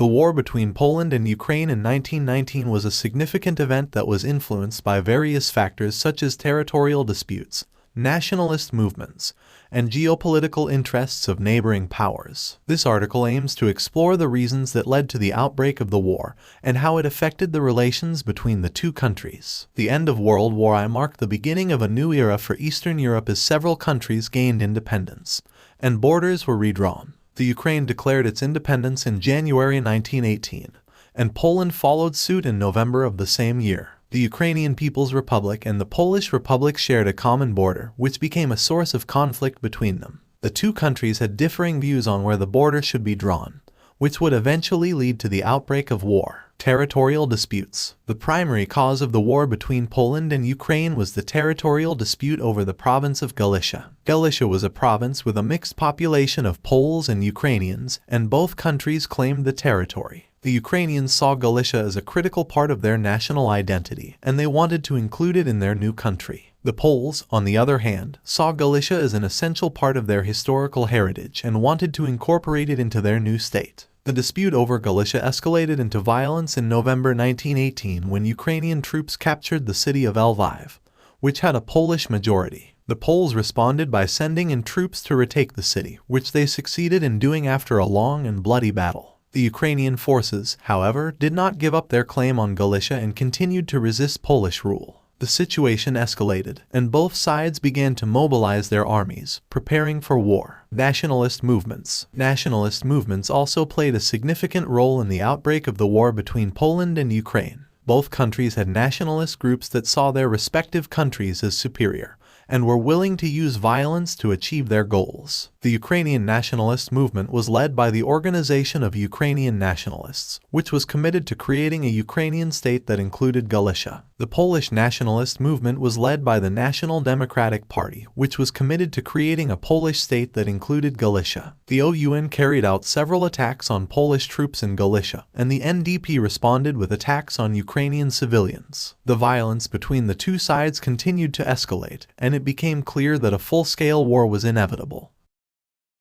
The war between Poland and Ukraine in 1919 was a significant event that was influenced by various factors such as territorial disputes, nationalist movements, and geopolitical interests of neighboring powers. This article aims to explore the reasons that led to the outbreak of the war and how it affected the relations between the two countries. The end of World War I marked the beginning of a new era for Eastern Europe as several countries gained independence, and borders were redrawn. The Ukraine declared its independence in January 1918, and Poland followed suit in November of the same year. The Ukrainian People's Republic and the Polish Republic shared a common border, which became a source of conflict between them. The two countries had differing views on where the border should be drawn, which would eventually lead to the outbreak of war. Territorial disputes. The primary cause of the war between Poland and Ukraine was the territorial dispute over the province of Galicia. Galicia was a province with a mixed population of Poles and Ukrainians, and both countries claimed the territory. The Ukrainians saw Galicia as a critical part of their national identity, and they wanted to include it in their new country. The Poles, on the other hand, saw Galicia as an essential part of their historical heritage and wanted to incorporate it into their new state. The dispute over Galicia escalated into violence in November 1918 when Ukrainian troops captured the city of Lviv, which had a Polish majority. The Poles responded by sending in troops to retake the city, which they succeeded in doing after a long and bloody battle. The Ukrainian forces, however, did not give up their claim on Galicia and continued to resist Polish rule. The situation escalated, and both sides began to mobilize their armies, preparing for war. Nationalist movements. Nationalist movements also played a significant role in the outbreak of the war between Poland and Ukraine. Both countries had nationalist groups that saw their respective countries as superior, and were willing to use violence to achieve their goals. The Ukrainian nationalist movement was led by the Organization of Ukrainian Nationalists, which was committed to creating a Ukrainian state that included Galicia. The Polish nationalist movement was led by the National Democratic Party, which was committed to creating a Polish state that included Galicia. The OUN carried out several attacks on Polish troops in Galicia, and the NDP responded with attacks on Ukrainian civilians. The violence between the two sides continued to escalate, and it became clear that a full-scale war was inevitable.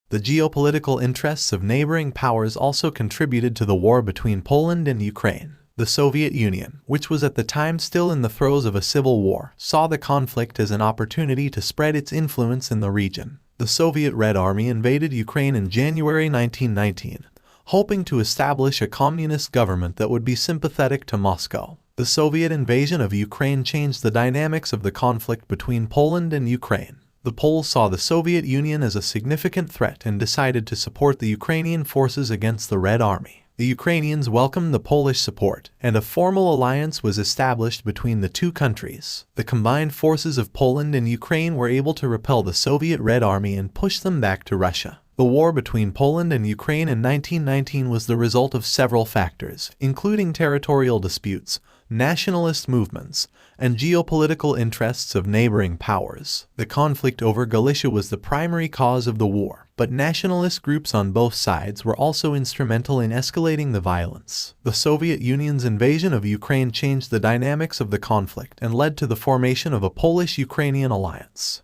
The geopolitical interests of neighboring powers also contributed to the war between Poland and Ukraine. The Soviet Union, which was at the time still in the throes of a civil war, saw the conflict as an opportunity to spread its influence in the region. The Soviet Red Army invaded Ukraine in January 1919, hoping to establish a communist government that would be sympathetic to Moscow. The Soviet invasion of Ukraine changed the dynamics of the conflict between Poland and Ukraine. The Poles saw the Soviet Union as a significant threat and decided to support the Ukrainian forces against the Red Army. The Ukrainians welcomed the Polish support, and a formal alliance was established between the two countries. The combined forces of Poland and Ukraine were able to repel the Soviet Red Army and push them back to Russia. The war between Poland and Ukraine in 1919 was the result of several factors, including territorial disputes, nationalist movements, and geopolitical interests of neighboring powers. The conflict over Galicia was the primary cause of the war, but nationalist groups on both sides were also instrumental in escalating the violence. The Soviet Union's invasion of Ukraine changed the dynamics of the conflict and led to the formation of a Polish-Ukrainian alliance.